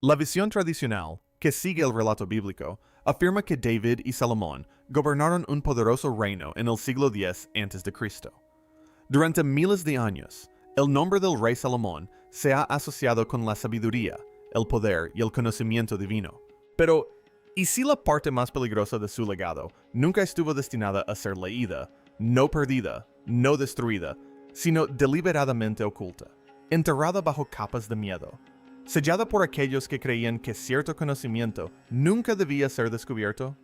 La visión tradicional, que sigue el relato bíblico, afirma que David y Salomón gobernaron un poderoso reino en el siglo X a.C. Durante miles de años, el nombre del rey Salomón se ha asociado con la sabiduría, el poder y el conocimiento divino. Pero, ¿y si la parte más peligrosa de su legado nunca estuvo destinada a ser leída, no perdida, no destruida, sino deliberadamente oculta, enterrada bajo capas de miedo, sellada por aquellos que creían que cierto conocimiento nunca debía ser descubierto?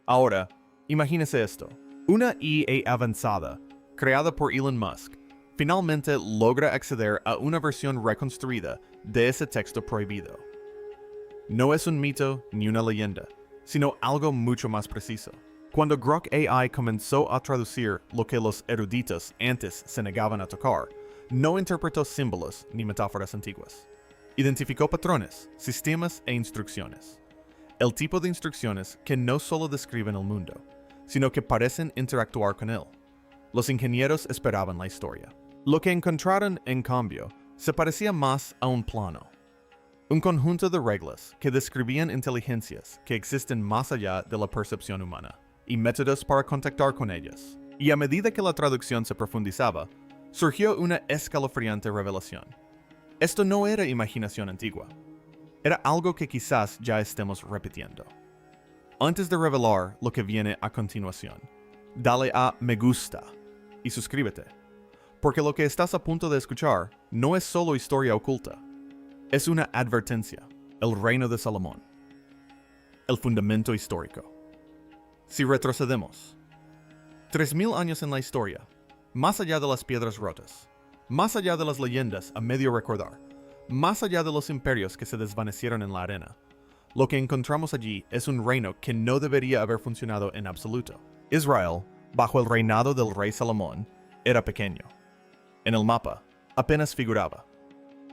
Ahora, imagínese esto. Una IA avanzada, creada por Elon Musk, finalmente logra acceder a una versión reconstruida de ese texto prohibido. No es un mito ni una leyenda, sino algo mucho más preciso. Cuando Grok AI comenzó a traducir lo que los eruditos antes se negaban a tocar, no interpretó símbolos ni metáforas antiguas. Identificó patrones, sistemas e instrucciones. El tipo de instrucciones que no solo describen el mundo, sino que parecen interactuar con él. Los ingenieros esperaban la historia. Lo que encontraron, en cambio, se parecía más a un plano. Un conjunto de reglas que describían inteligencias que existen más allá de la percepción humana, y métodos para contactar con ellas. Y a medida que la traducción se profundizaba, surgió una escalofriante revelación. Esto no era imaginación antigua. Era algo que quizás ya estemos repitiendo. Antes de revelar lo que viene a continuación, dale a me gusta y suscríbete, porque lo que estás a punto de escuchar no es solo historia oculta, es una advertencia, el reino de Salomón, el fundamento histórico. Si retrocedemos 3000 años en la historia, más allá de las piedras rotas, más allá de las leyendas a medio recordar, más allá de los imperios que se desvanecieron en la arena, lo que encontramos allí es un reino que no debería haber funcionado en absoluto. Israel, bajo el reinado del rey Salomón, era pequeño. En el mapa, apenas figuraba.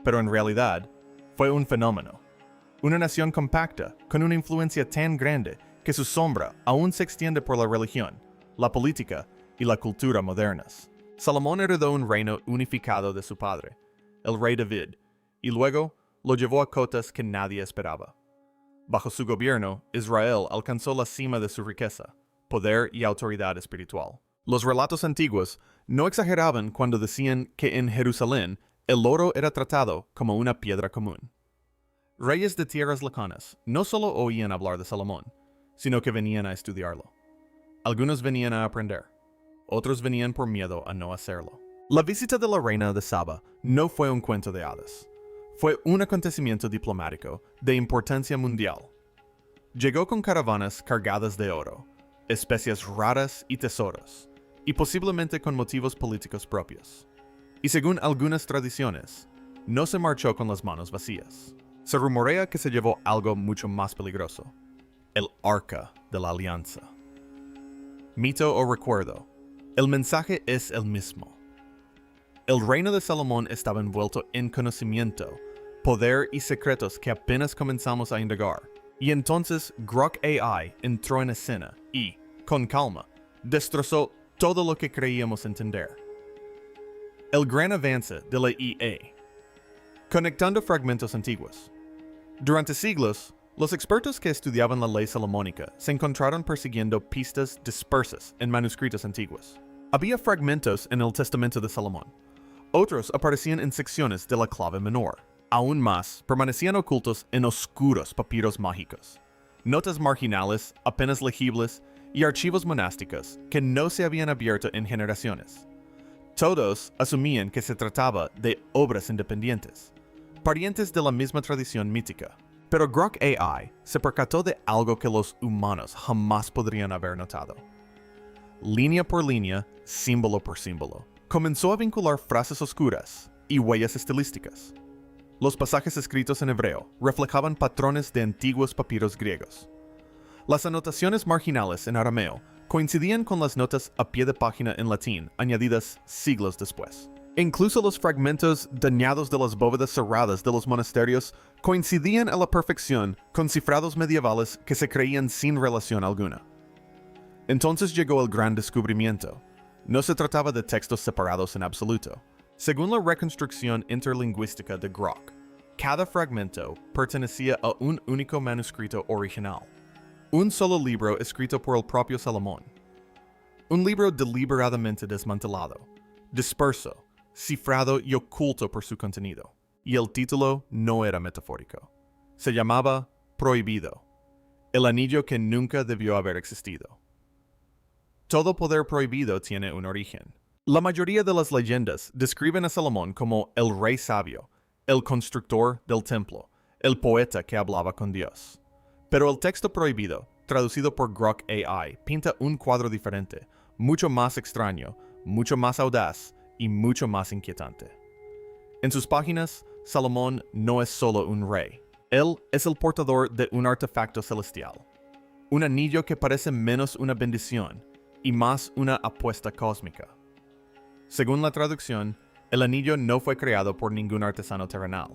Pero en realidad, fue un fenómeno. Una nación compacta, con una influencia tan grande que su sombra aún se extiende por la religión, la política y la cultura modernas. Salomón heredó un reino unificado de su padre, el rey David, y luego lo llevó a cotas que nadie esperaba. Bajo su gobierno, Israel alcanzó la cima de su riqueza, poder y autoridad espiritual. Los relatos antiguos no exageraban cuando decían que en Jerusalén el oro era tratado como una piedra común. Reyes de tierras lejanas no solo oían hablar de Salomón, sino que venían a estudiarlo. Algunos venían a aprender, otros venían por miedo a no hacerlo. La visita de la reina de Saba no fue un cuento de hadas. Fue un acontecimiento diplomático de importancia mundial. Llegó con caravanas cargadas de oro, especias raras y tesoros, y posiblemente con motivos políticos propios. Y según algunas tradiciones, no se marchó con las manos vacías. Se rumorea que se llevó algo mucho más peligroso, el arca de la alianza. Mito o recuerdo, el mensaje es el mismo. El reino de Salomón estaba envuelto en conocimiento, poder y secretos que apenas comenzamos a indagar. Y entonces Grok AI entró en escena y, con calma, destrozó todo lo que creíamos entender. El gran avance de la IA. Conectando fragmentos antiguos. Durante siglos, los expertos que estudiaban la ley salomónica se encontraron persiguiendo pistas dispersas en manuscritos antiguos. Había fragmentos en el Testamento de Salomón. Otros aparecían en secciones de la clave menor. Aún más, permanecían ocultos en oscuros papiros mágicos, notas marginales apenas legibles y archivos monásticos que no se habían abierto en generaciones. Todos asumían que se trataba de obras independientes, parientes de la misma tradición mítica. Pero Grok AI se percató de algo que los humanos jamás podrían haber notado. Línea por línea, símbolo por símbolo, comenzó a vincular frases oscuras y huellas estilísticas. Los pasajes escritos en hebreo reflejaban patrones de antiguos papiros griegos. Las anotaciones marginales en arameo coincidían con las notas a pie de página en latín añadidas siglos después. Incluso los fragmentos dañados de las bóvedas cerradas de los monasterios coincidían a la perfección con cifrados medievales que se creían sin relación alguna. Entonces llegó el gran descubrimiento. No se trataba de textos separados en absoluto. Según la reconstrucción interlingüística de Grok, cada fragmento pertenecía a un único manuscrito original. Un solo libro escrito por el propio Salomón. Un libro deliberadamente desmantelado, disperso, cifrado y oculto por su contenido. Y el título no era metafórico. Se llamaba Prohibido, el anillo que nunca debió haber existido. Todo poder prohibido tiene un origen. La mayoría de las leyendas describen a Salomón como el rey sabio, el constructor del templo, el poeta que hablaba con Dios. Pero el texto prohibido, traducido por Grok AI, pinta un cuadro diferente, mucho más extraño, mucho más audaz y mucho más inquietante. En sus páginas, Salomón no es solo un rey. Él es el portador de un artefacto celestial. Un anillo que parece menos una bendición y más una apuesta cósmica. Según la traducción, el anillo no fue creado por ningún artesano terrenal.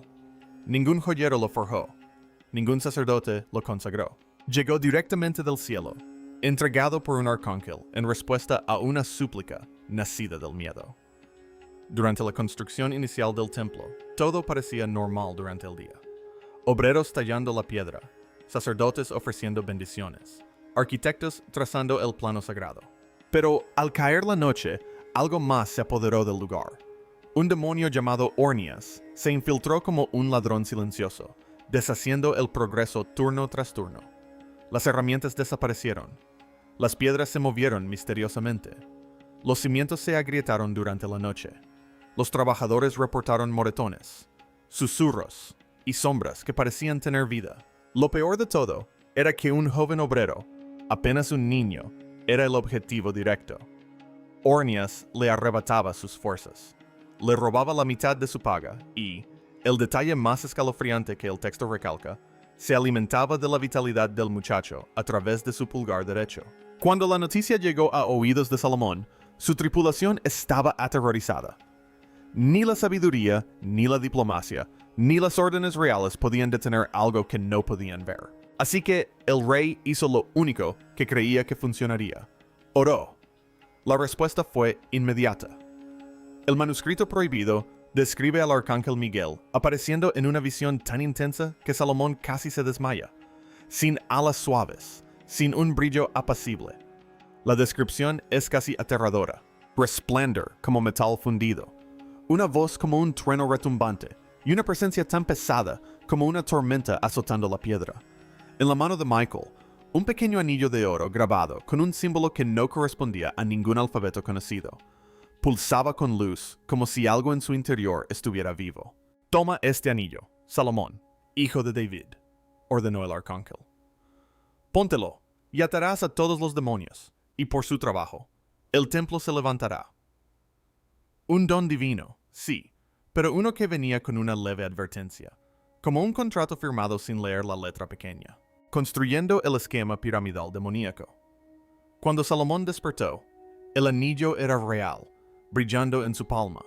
Ningún joyero lo forjó. Ningún sacerdote lo consagró. Llegó directamente del cielo, entregado por un arcángel en respuesta a una súplica nacida del miedo. Durante la construcción inicial del templo, todo parecía normal durante el día. Obreros tallando la piedra, sacerdotes ofreciendo bendiciones, arquitectos trazando el plano sagrado. Pero al caer la noche, algo más se apoderó del lugar. Un demonio llamado Ornias se infiltró como un ladrón silencioso, deshaciendo el progreso turno tras turno. Las herramientas desaparecieron. Las piedras se movieron misteriosamente. Los cimientos se agrietaron durante la noche. Los trabajadores reportaron moretones, susurros y sombras que parecían tener vida. Lo peor de todo era que un joven obrero, apenas un niño, era el objetivo directo. Ornias le arrebataba sus fuerzas, le robaba la mitad de su paga y, el detalle más escalofriante que el texto recalca, se alimentaba de la vitalidad del muchacho a través de su pulgar derecho. Cuando la noticia llegó a oídos de Salomón, su tripulación estaba aterrorizada. Ni la sabiduría, ni la diplomacia, ni las órdenes reales podían detener algo que no podían ver. Así que el rey hizo lo único que creía que funcionaría. Oró. La respuesta fue inmediata. El manuscrito prohibido describe al arcángel Miguel apareciendo en una visión tan intensa que Salomón casi se desmaya, sin alas suaves, sin un brillo apacible. La descripción es casi aterradora. Resplendor como metal fundido, una voz como un trueno retumbante y una presencia tan pesada como una tormenta azotando la piedra. En la mano de Michael, un pequeño anillo de oro grabado con un símbolo que no correspondía a ningún alfabeto conocido. Pulsaba con luz como si algo en su interior estuviera vivo. «Toma este anillo, Salomón, hijo de David», ordenó el arcángel. «Póntelo y atarás a todos los demonios, y por su trabajo, el templo se levantará». Un don divino, sí, pero uno que venía con una leve advertencia, como un contrato firmado sin leer la letra pequeña, construyendo el esquema piramidal demoníaco. Cuando Salomón despertó, el anillo era real, brillando en su palma.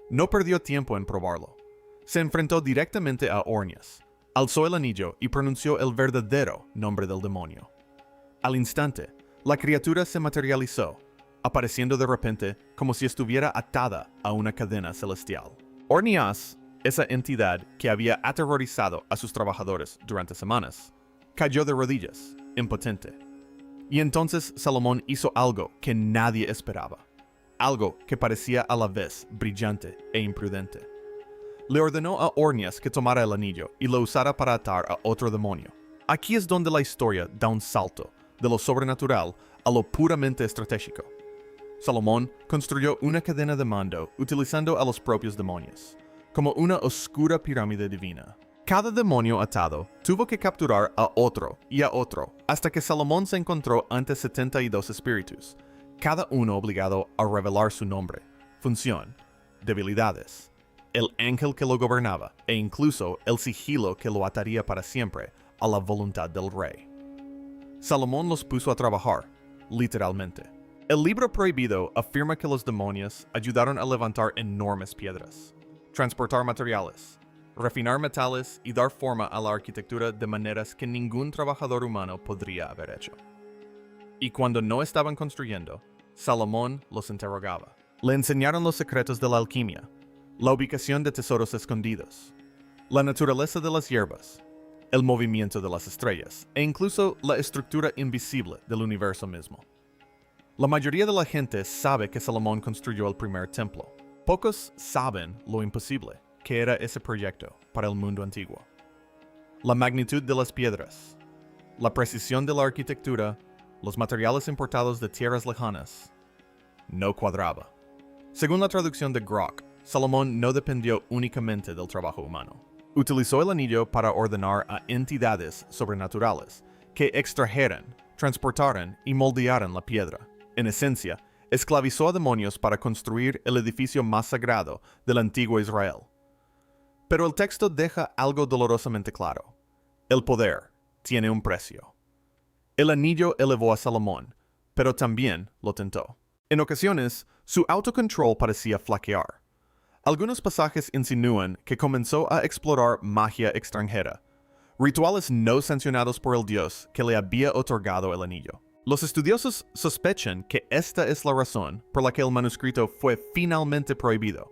No perdió tiempo en probarlo. Se enfrentó directamente a Ornias, alzó el anillo y pronunció el verdadero nombre del demonio. Al instante, la criatura se materializó, apareciendo de repente como si estuviera atada a una cadena celestial. Ornias, esa entidad que había aterrorizado a sus trabajadores durante semanas, cayó de rodillas, impotente. Y entonces Salomón hizo algo que nadie esperaba, algo que parecía a la vez brillante e imprudente. Le ordenó a Ornias que tomara el anillo y lo usara para atar a otro demonio. Aquí es donde la historia da un salto de lo sobrenatural a lo puramente estratégico. Salomón construyó una cadena de mando utilizando a los propios demonios, como una oscura pirámide divina. Cada demonio atado tuvo que capturar a otro y a otro, hasta que Salomón se encontró ante 72 espíritus, cada uno obligado a revelar su nombre, función, debilidades, el ángel que lo gobernaba e incluso el sigilo que lo ataría para siempre a la voluntad del rey. Salomón los puso a trabajar, literalmente. El libro prohibido afirma que los demonios ayudaron a levantar enormes piedras, transportar materiales, refinar metales y dar forma a la arquitectura de maneras que ningún trabajador humano podría haber hecho. Y cuando no estaban construyendo, Salomón los interrogaba. Le enseñaron los secretos de la alquimia, la ubicación de tesoros escondidos, la naturaleza de las hierbas, el movimiento de las estrellas e incluso la estructura invisible del universo mismo. La mayoría de la gente sabe que Salomón construyó el primer templo. Pocos saben lo imposible que era ese proyecto para el mundo antiguo. La magnitud de las piedras, la precisión de la arquitectura, los materiales importados de tierras lejanas, no cuadraba. Según la traducción de Grok, Salomón no dependió únicamente del trabajo humano. Utilizó el anillo para ordenar a entidades sobrenaturales que extrajeran, transportaran y moldearan la piedra. En esencia, esclavizó a demonios para construir el edificio más sagrado del antiguo Israel. Pero el texto deja algo dolorosamente claro. El poder tiene un precio. El anillo elevó a Salomón, pero también lo tentó. En ocasiones, su autocontrol parecía flaquear. Algunos pasajes insinúan que comenzó a explorar magia extranjera, rituales no sancionados por el Dios que le había otorgado el anillo. Los estudiosos sospechan que esta es la razón por la que el manuscrito fue finalmente prohibido,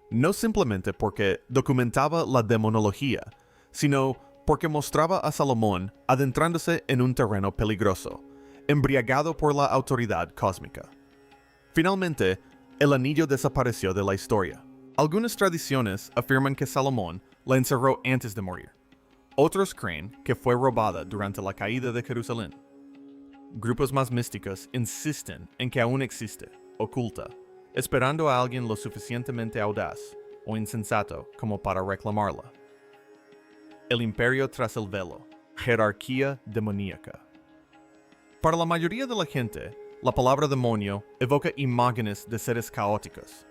no simplemente porque documentaba la demonología, sino porque mostraba a Salomón adentrándose en un terreno peligroso, embriagado por la autoridad cósmica. Finalmente, el anillo desapareció de la historia. Algunas tradiciones afirman que Salomón la encerró antes de morir. Otros creen que fue robada durante la caída de Jerusalén. Grupos más místicos insisten en que aún existe, oculta, esperando a alguien lo suficientemente audaz o insensato como para reclamarla. El imperio tras el velo, jerarquía demoníaca. Para la mayoría de la gente, la palabra demonio evoca imágenes de seres caóticos,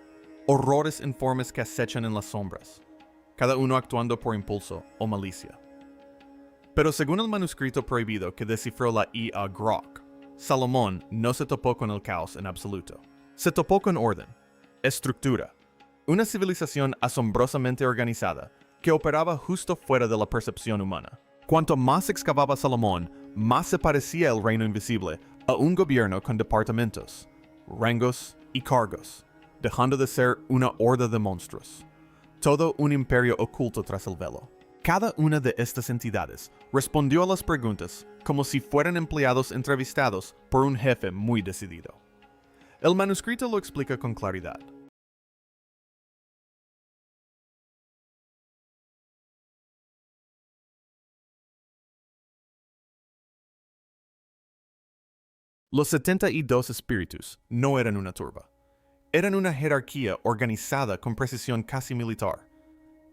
horrores informes que acechan en las sombras, cada uno actuando por impulso o malicia. Pero según el manuscrito prohibido que descifró la IA Grok, Salomón no se topó con el caos en absoluto. Se topó con orden, estructura, una civilización asombrosamente organizada que operaba justo fuera de la percepción humana. Cuanto más excavaba Salomón, más se parecía el reino invisible a un gobierno con departamentos, rangos y cargos, dejando de ser una horda de monstruos. Todo un imperio oculto tras el velo. Cada una de estas entidades respondió a las preguntas como si fueran empleados entrevistados por un jefe muy decidido. El manuscrito lo explica con claridad. Los 72 espíritus no eran una turba. Eran una jerarquía organizada con precisión casi militar.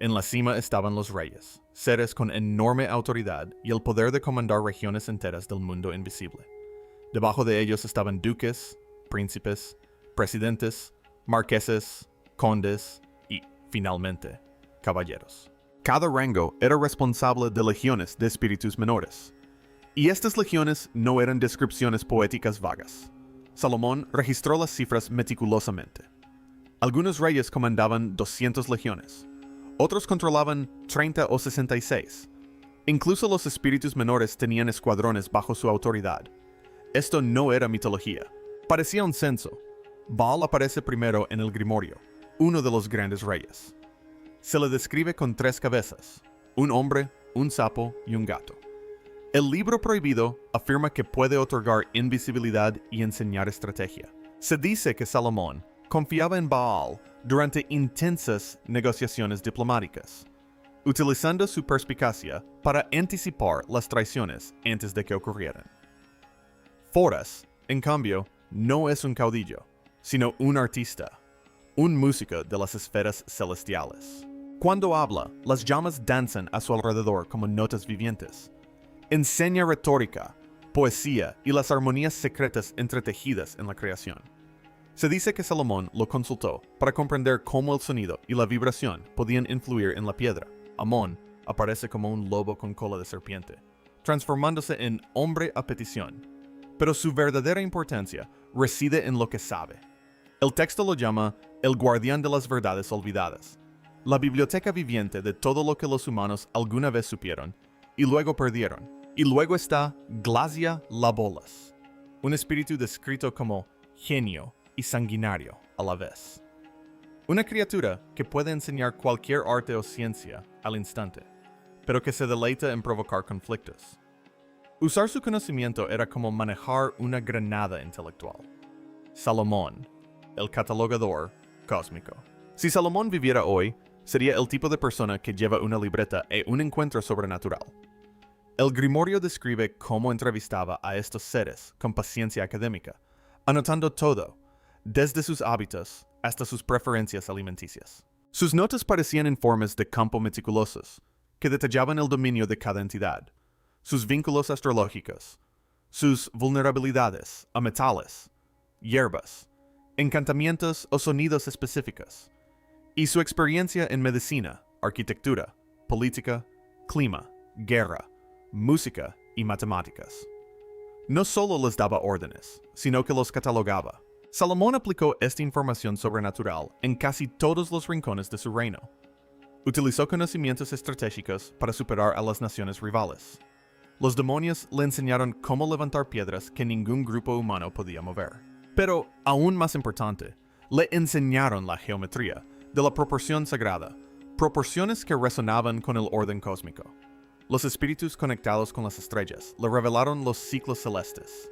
En la cima estaban los reyes, seres con enorme autoridad y el poder de comandar regiones enteras del mundo invisible. Debajo de ellos estaban duques, príncipes, presidentes, marqueses, condes y, finalmente, caballeros. Cada rango era responsable de legiones de espíritus menores. Y estas legiones no eran descripciones poéticas vagas. Salomón registró las cifras meticulosamente. Algunos reyes comandaban 200 legiones. Otros controlaban 30 o 66. Incluso los espíritus menores tenían escuadrones bajo su autoridad. Esto no era mitología. Parecía un censo. Baal aparece primero en el Grimorio, uno de los grandes reyes. Se le describe con 3 cabezas, un hombre, un sapo y un gato. El libro prohibido afirma que puede otorgar invisibilidad y enseñar estrategia. Se dice que Salomón confiaba en Baal durante intensas negociaciones diplomáticas, utilizando su perspicacia para anticipar las traiciones antes de que ocurrieran. Foras, en cambio, no es un caudillo, sino un artista, un músico de las esferas celestiales. Cuando habla, las llamas danzan a su alrededor como notas vivientes. Enseña retórica, poesía y las armonías secretas entretejidas en la creación. Se dice que Salomón lo consultó para comprender cómo el sonido y la vibración podían influir en la piedra. Amón aparece como un lobo con cola de serpiente, transformándose en hombre a petición. Pero su verdadera importancia reside en lo que sabe. El texto lo llama el guardián de las verdades olvidadas, la biblioteca viviente de todo lo que los humanos alguna vez supieron y luego perdieron. Y luego está Glasia Labolas, un espíritu descrito como genio y sanguinario a la vez. Una criatura que puede enseñar cualquier arte o ciencia al instante, pero que se deleita en provocar conflictos. Usar su conocimiento era como manejar una granada intelectual. Salomón, el catalogador cósmico. Si Salomón viviera hoy, sería el tipo de persona que lleva una libreta e un encuentro sobrenatural. El Grimorio describe cómo entrevistaba a estos seres con paciencia académica, anotando todo, desde sus hábitos hasta sus preferencias alimenticias. Sus notas parecían informes de campo meticulosos, que detallaban el dominio de cada entidad, sus vínculos astrológicos, sus vulnerabilidades a metales, hierbas, encantamientos o sonidos específicos, y su experiencia en medicina, arquitectura, política, clima, guerra, música y matemáticas. No solo les daba órdenes, sino que los catalogaba. Salomón aplicó esta información sobrenatural en casi todos los rincones de su reino. Utilizó conocimientos estratégicos para superar a las naciones rivales. Los demonios le enseñaron cómo levantar piedras que ningún grupo humano podía mover. Pero, aún más importante, le enseñaron la geometría de la proporción sagrada, proporciones que resonaban con el orden cósmico. Los espíritus conectados con las estrellas le revelaron los ciclos celestes.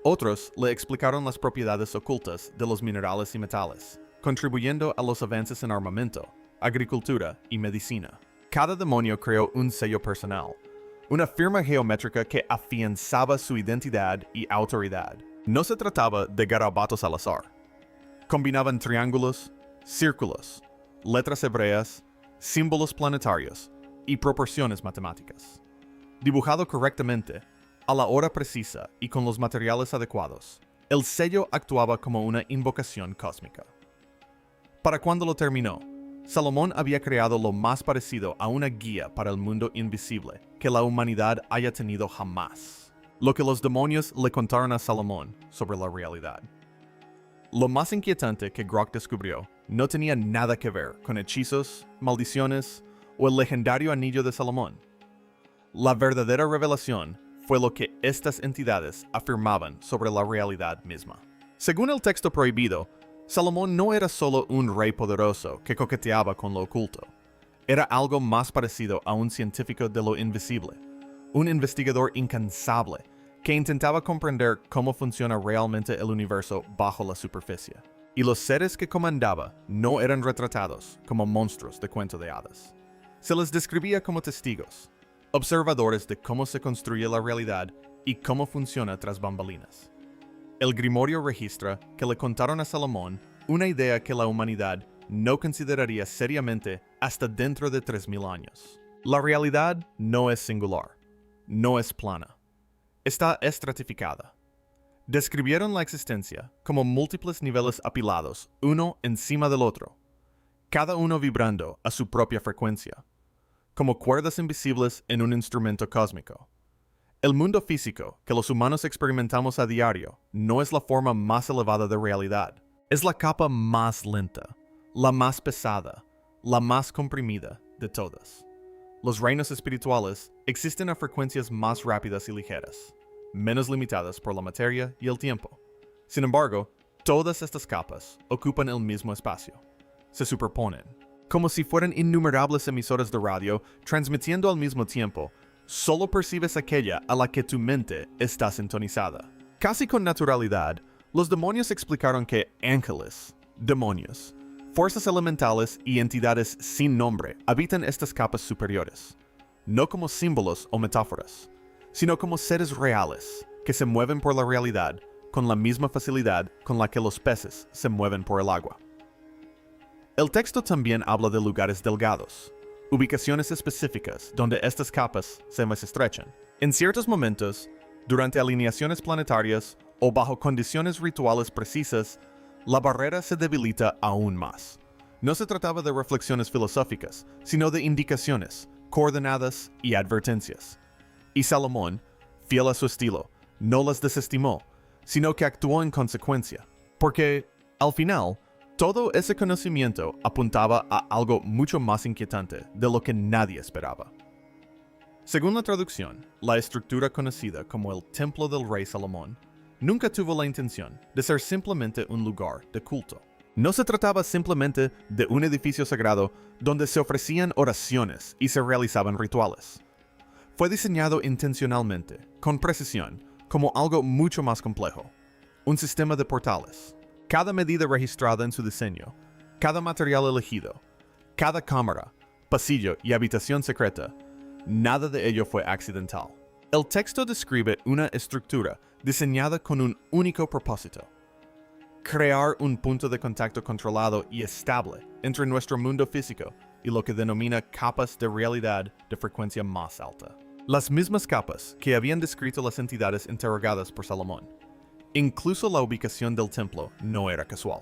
Otros le explicaron las propiedades ocultas de los minerales y metales, contribuyendo a los avances en armamento, agricultura y medicina. Cada demonio creó un sello personal, una firma geométrica que afianzaba su identidad y autoridad. No se trataba de garabatos al azar. Combinaban triángulos, círculos, letras hebreas, símbolos planetarios y proporciones matemáticas. Dibujado correctamente, a la hora precisa y con los materiales adecuados, el sello actuaba como una invocación cósmica. Para cuando lo terminó, Salomón había creado lo más parecido a una guía para el mundo invisible que la humanidad haya tenido jamás. Lo que los demonios le contaron a Salomón sobre la realidad. Lo más inquietante que Grok descubrió no tenía nada que ver con hechizos, maldiciones o el legendario anillo de Salomón. La verdadera revelación fue lo que estas entidades afirmaban sobre la realidad misma. Según el texto prohibido, Salomón no era solo un rey poderoso que coqueteaba con lo oculto. Era algo más parecido a un científico de lo invisible, un investigador incansable que intentaba comprender cómo funciona realmente el universo bajo la superficie. Y los seres que comandaba no eran retratados como monstruos de cuento de hadas. Se les describía como testigos, observadores de cómo se construye la realidad y cómo funciona tras bambalinas. El Grimorio registra que le contaron a Salomón una idea que la humanidad no consideraría seriamente hasta dentro de 3000 años. La realidad no es singular, no es plana, está estratificada. Describieron la existencia como múltiples niveles apilados, uno encima del otro, cada uno vibrando a su propia frecuencia, como cuerdas invisibles en un instrumento cósmico. El mundo físico que los humanos experimentamos a diario no es la forma más elevada de realidad. Es la capa más lenta, la más pesada, la más comprimida de todas. Los reinos espirituales existen a frecuencias más rápidas y ligeras, menos limitadas por la materia y el tiempo. Sin embargo, todas estas capas ocupan el mismo espacio. Se superponen. Como si fueran innumerables emisoras de radio transmitiendo al mismo tiempo, solo percibes aquella a la que tu mente está sintonizada. Casi con naturalidad, los demonios explicaron que ángeles, demonios, fuerzas elementales y entidades sin nombre habitan estas capas superiores, no como símbolos o metáforas, sino como seres reales que se mueven por la realidad con la misma facilidad con la que los peces se mueven por el agua. El texto también habla de lugares delgados, ubicaciones específicas donde estas capas se más estrechan. En ciertos momentos, durante alineaciones planetarias o bajo condiciones rituales precisas, la barrera se debilita aún más. No se trataba de reflexiones filosóficas, sino de indicaciones, coordenadas y advertencias. Y Salomón, fiel a su estilo, no las desestimó, sino que actuó en consecuencia, porque, al final, todo ese conocimiento apuntaba a algo mucho más inquietante de lo que nadie esperaba. Según la traducción, la estructura conocida como el Templo del Rey Salomón nunca tuvo la intención de ser simplemente un lugar de culto. No se trataba simplemente de un edificio sagrado donde se ofrecían oraciones y se realizaban rituales. Fue diseñado intencionalmente, con precisión, como algo mucho más complejo. Un sistema de portales. Cada medida registrada en su diseño, cada material elegido, cada cámara, pasillo y habitación secreta, nada de ello fue accidental. El texto describe una estructura diseñada con un único propósito: crear un punto de contacto controlado y estable entre nuestro mundo físico y lo que denomina capas de realidad de frecuencia más alta. Las mismas capas que habían descrito las entidades interrogadas por Salomón. Incluso la ubicación del templo no era casual.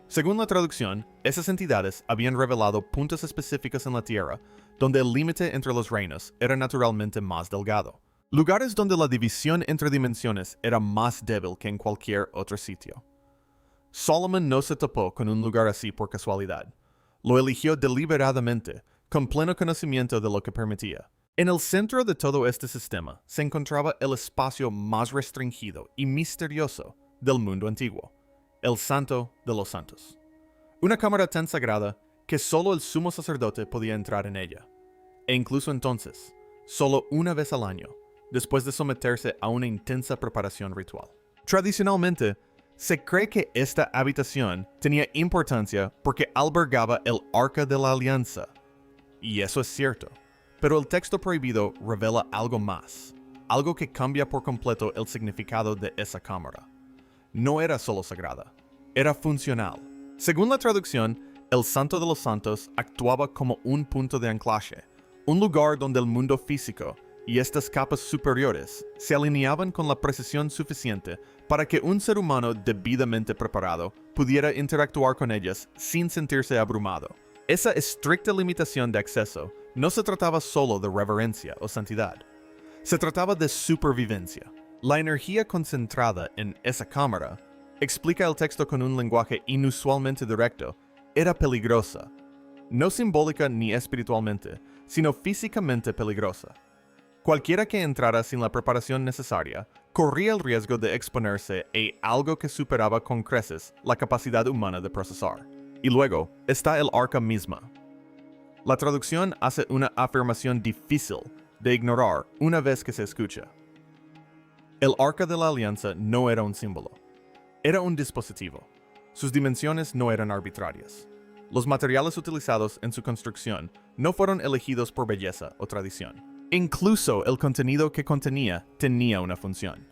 Según la traducción, esas entidades habían revelado puntos específicos en la tierra donde el límite entre los reinos era naturalmente más delgado. Lugares donde la división entre dimensiones era más débil que en cualquier otro sitio. Solomon no se topó con un lugar así por casualidad. Lo eligió deliberadamente, con pleno conocimiento de lo que permitía. En el centro de todo este sistema se encontraba el espacio más restringido y misterioso del mundo antiguo, el Santo de los Santos. Una cámara tan sagrada que solo el sumo sacerdote podía entrar en ella. E incluso entonces, solo una vez al año, después de someterse a una intensa preparación ritual. Tradicionalmente, se cree que esta habitación tenía importancia porque albergaba el Arca de la Alianza. Y eso es cierto. Pero el texto prohibido revela algo más, algo que cambia por completo el significado de esa cámara. No era solo sagrada, era funcional. Según la traducción, el Santo de los Santos actuaba como un punto de anclaje, un lugar donde el mundo físico y estas capas superiores se alineaban con la precisión suficiente para que un ser humano debidamente preparado pudiera interactuar con ellas sin sentirse abrumado. Esa estricta limitación de acceso no se trataba solo de reverencia o santidad. Se trataba de supervivencia. La energía concentrada en esa cámara, explica el texto con un lenguaje inusualmente directo, era peligrosa. No simbólica ni espiritualmente, sino físicamente peligrosa. Cualquiera que entrara sin la preparación necesaria corría el riesgo de exponerse a algo que superaba con creces la capacidad humana de procesar. Y luego está el arca misma. La traducción hace una afirmación difícil de ignorar una vez que se escucha. El arca de la alianza no era un símbolo, era un dispositivo. Sus dimensiones no eran arbitrarias. Los materiales utilizados en su construcción no fueron elegidos por belleza o tradición. Incluso el contenido que contenía tenía una función.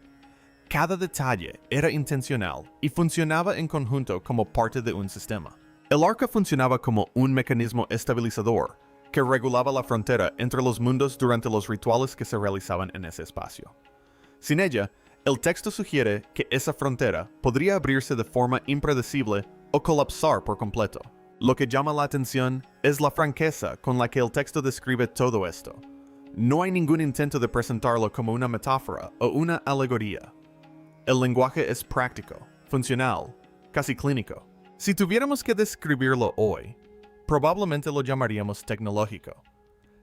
Cada detalle era intencional y funcionaba en conjunto como parte de un sistema. El arca funcionaba como un mecanismo estabilizador que regulaba la frontera entre los mundos durante los rituales que se realizaban en ese espacio. Sin ella, el texto sugiere que esa frontera podría abrirse de forma impredecible o colapsar por completo. Lo que llama la atención es la franqueza con la que el texto describe todo esto. No hay ningún intento de presentarlo como una metáfora o una alegoría. El lenguaje es práctico, funcional, casi clínico. Si tuviéramos que describirlo hoy, probablemente lo llamaríamos tecnológico,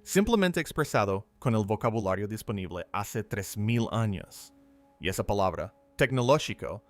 simplemente expresado con el vocabulario disponible hace 3000 años. Y esa palabra, tecnológico,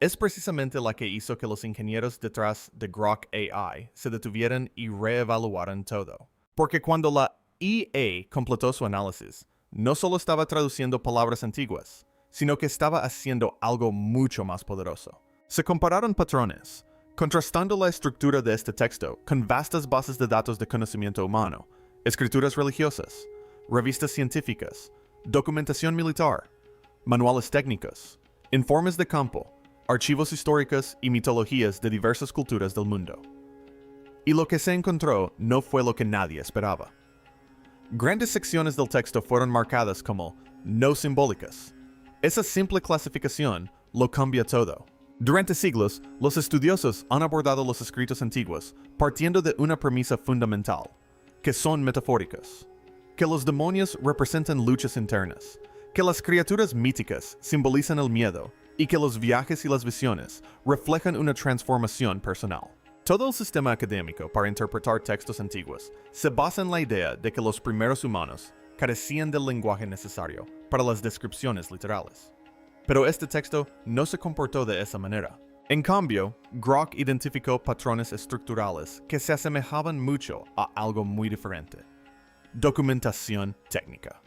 es precisamente la que hizo que los ingenieros detrás de Grok AI se detuvieran y reevaluaran todo. Porque cuando la EA completó su análisis, no solo estaba traduciendo palabras antiguas, sino que estaba haciendo algo mucho más poderoso. Se compararon patrones, contrastando la estructura de este texto con vastas bases de datos de conocimiento humano, escrituras religiosas, revistas científicas, documentación militar, manuales técnicos, informes de campo, archivos históricos y mitologías de diversas culturas del mundo. Y lo que se encontró no fue lo que nadie esperaba. Grandes secciones del texto fueron marcadas como no simbólicas. Esa simple clasificación lo cambia todo. Durante siglos, los estudiosos han abordado los escritos antiguos partiendo de una premisa fundamental, que son metafóricos, que los demonios representan luchas internas, que las criaturas míticas simbolizan el miedo y que los viajes y las visiones reflejan una transformación personal. Todo el sistema académico para interpretar textos antiguos se basa en la idea de que los primeros humanos carecían del lenguaje necesario para las descripciones literales. Pero este texto no se comportó de esa manera. En cambio, Grok identificó patrones estructurales que se asemejaban mucho a algo muy diferente: documentación técnica.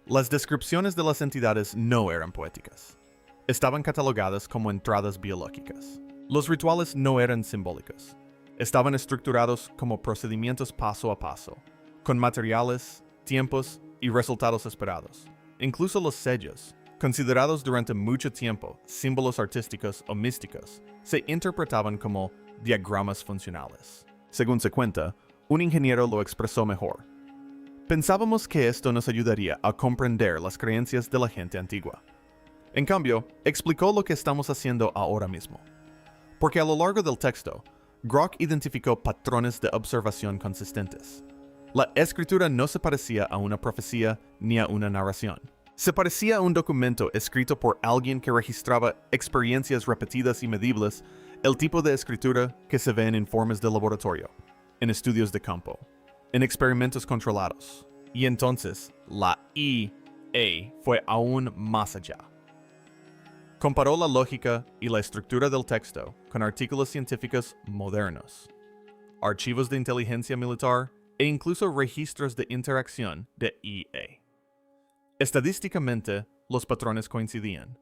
Las descripciones de las entidades no eran poéticas. Estaban catalogadas como entradas biológicas. Los rituales no eran simbólicos. Estaban estructurados como procedimientos paso a paso, con materiales, tiempos y resultados esperados. Incluso los sellos, considerados durante mucho tiempo símbolos artísticos o místicos, se interpretaban como diagramas funcionales. Según se cuenta, un ingeniero lo expresó mejor: pensábamos que esto nos ayudaría a comprender las creencias de la gente antigua. En cambio, explicó lo que estamos haciendo ahora mismo. Porque a lo largo del texto, Grok identificó patrones de observación consistentes. La escritura no se parecía a una profecía ni a una narración. Se parecía a un documento escrito por alguien que registraba experiencias repetidas y medibles, el tipo de escritura que se ve en informes de laboratorio, en estudios de campo, en experimentos controlados. Y entonces, la IA fue aún más allá. Comparó la lógica y la estructura del texto con artículos científicos modernos, archivos de inteligencia militar e incluso registros de interacción de IA. Estadísticamente, los patrones coincidían.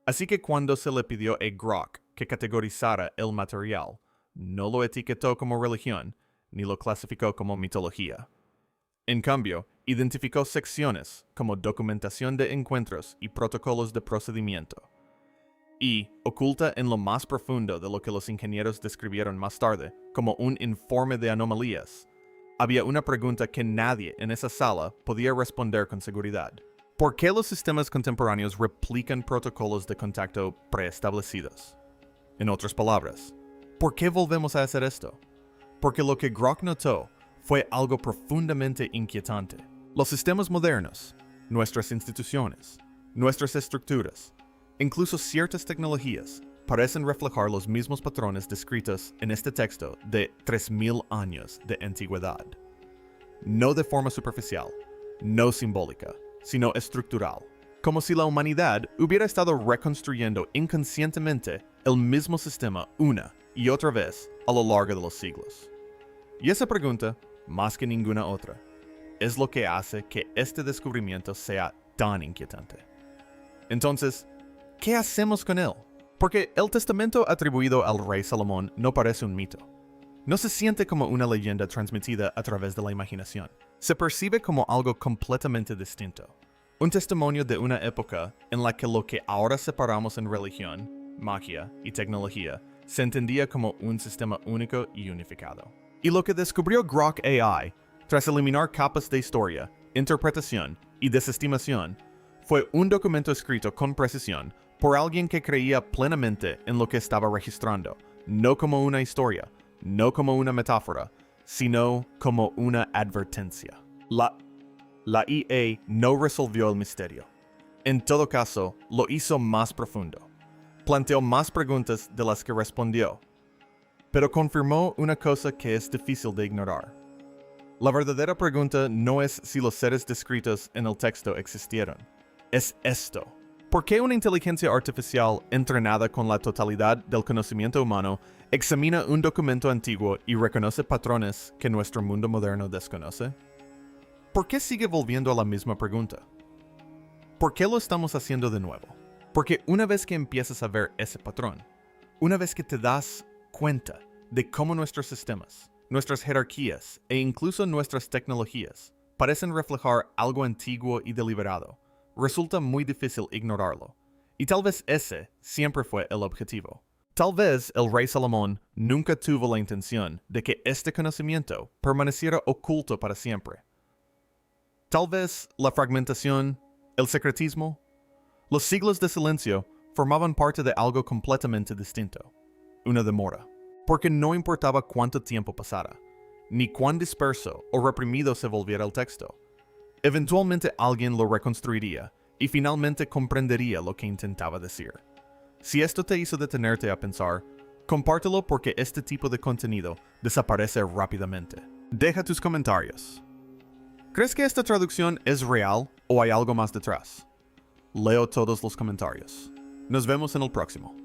Así que cuando se le pidió a Grok que categorizara el material, no lo etiquetó como religión, ni lo clasificó como mitología. En cambio, identificó secciones como documentación de encuentros y protocolos de procedimiento. Y, oculta en lo más profundo de lo que los ingenieros describieron más tarde como un informe de anomalías, había una pregunta que nadie en esa sala podía responder con seguridad. ¿Por qué los sistemas contemporáneos replican protocolos de contacto preestablecidos? En otras palabras, ¿por qué volvemos a hacer esto? Porque lo que Grok notó fue algo profundamente inquietante. Los sistemas modernos, nuestras instituciones, nuestras estructuras, incluso ciertas tecnologías, parecen reflejar los mismos patrones descritos en este texto de 3000 años de antigüedad. No de forma superficial, no simbólica, sino estructural. Como si la humanidad hubiera estado reconstruyendo inconscientemente el mismo sistema una y otra vez a lo largo de los siglos. Y esa pregunta, más que ninguna otra, es lo que hace que este descubrimiento sea tan inquietante. Entonces, ¿qué hacemos con él? Porque el testamento atribuido al rey Salomón no parece un mito. No se siente como una leyenda transmitida a través de la imaginación. Se percibe como algo completamente distinto. Un testimonio de una época en la que lo que ahora separamos en religión, magia y tecnología se entendía como un sistema único y unificado. Y lo que descubrió Grok AI, tras eliminar capas de historia, interpretación y desestimación, fue un documento escrito con precisión por alguien que creía plenamente en lo que estaba registrando, no como una historia, no como una metáfora, sino como una advertencia. La IA no resolvió el misterio. En todo caso, lo hizo más profundo. Planteó más preguntas de las que respondió, pero confirmó una cosa que es difícil de ignorar. La verdadera pregunta no es si los seres descritos en el texto existieron. Es esto. ¿Por qué una inteligencia artificial entrenada con la totalidad del conocimiento humano examina un documento antiguo y reconoce patrones que nuestro mundo moderno desconoce? ¿Por qué sigue volviendo a la misma pregunta? ¿Por qué lo estamos haciendo de nuevo? Porque una vez que empiezas a ver ese patrón, una vez que te das cuenta de cómo nuestros sistemas, nuestras jerarquías e incluso nuestras tecnologías parecen reflejar algo antiguo y deliberado, resulta muy difícil ignorarlo. Y tal vez ese siempre fue el objetivo. Tal vez el rey Salomón nunca tuvo la intención de que este conocimiento permaneciera oculto para siempre. Tal vez la fragmentación, el secretismo, los siglos de silencio formaban parte de algo completamente distinto, una demora, porque no importaba cuánto tiempo pasara, ni cuán disperso o reprimido se volviera el texto. Eventualmente alguien lo reconstruiría y finalmente comprendería lo que intentaba decir. Si esto te hizo detenerte a pensar, compártelo porque este tipo de contenido desaparece rápidamente. Deja tus comentarios. ¿Crees que esta traducción es real o hay algo más detrás? Leo todos los comentarios. Nos vemos en el próximo.